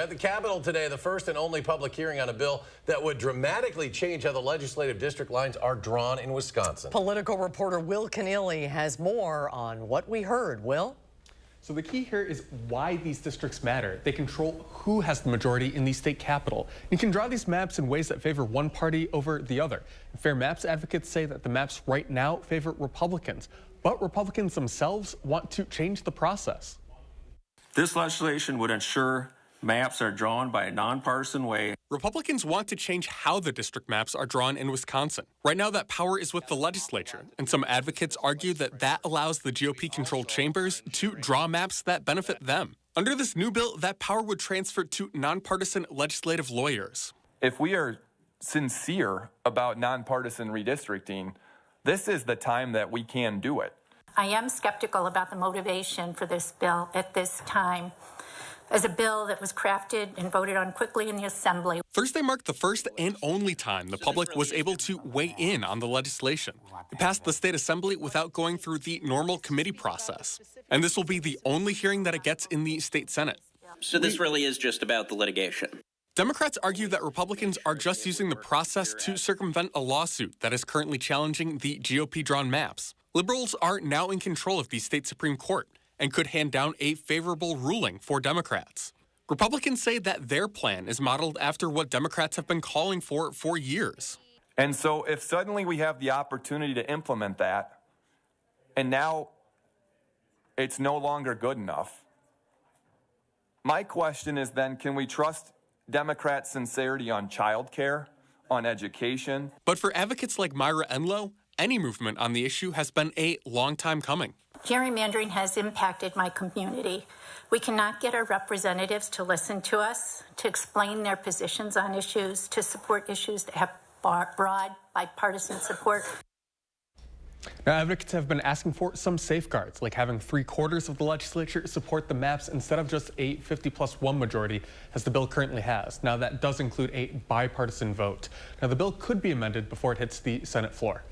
At the Capitol today, the first and only public hearing on a bill that would dramatically change how the legislative district lines are drawn in Wisconsin. Political reporter Will Keneally has more on what we heard. Will? So the key here is why these districts matter. They control who has the majority in the state capital. You can draw these maps in ways that favor one party over the other. Fair maps advocates say that the maps right now favor Republicans, but Republicans themselves want to change the process. This legislation would ensure maps are drawn by a nonpartisan way. Republicans want to change how the district maps are drawn in Wisconsin. Right now, that power is with the legislature, and some advocates argue that that allows the GOP-controlled chambers to draw maps that benefit them. Under this new bill, that power would transfer to nonpartisan legislative lawyers. If we are sincere about nonpartisan redistricting, this is the time that we can do it. I am skeptical about the motivation for this bill at this time, as a bill that was crafted and voted on quickly in the Assembly. Thursday marked the first and only time the public was able to weigh in on the legislation. It passed the state assembly without going through the normal committee process. And this will be the only hearing that it gets in the state Senate. So this really is just about the litigation. Democrats argue that Republicans are just using the process to circumvent a lawsuit that is currently challenging the GOP-drawn maps. Liberals are now in control of the state Supreme Court and could hand down a favorable ruling for Democrats. Republicans say that their plan is modeled after what Democrats have been calling for years. And so if suddenly we have the opportunity to implement that, and now it's no longer good enough, my question is then, can we trust Democrats' sincerity on childcare, on education? But for advocates like Myra Enlow, any movement on the issue has been a long time coming. Gerrymandering has impacted my community. We cannot get our representatives to listen to us, to explain their positions on issues, to support issues that have broad bipartisan support. Now, advocates have been asking for some safeguards, like having 3/4 of the legislature support the maps instead of just a 50+1 majority, as the bill currently has. Now, that does include a bipartisan vote. Now, the bill could be amended before it hits the Senate floor.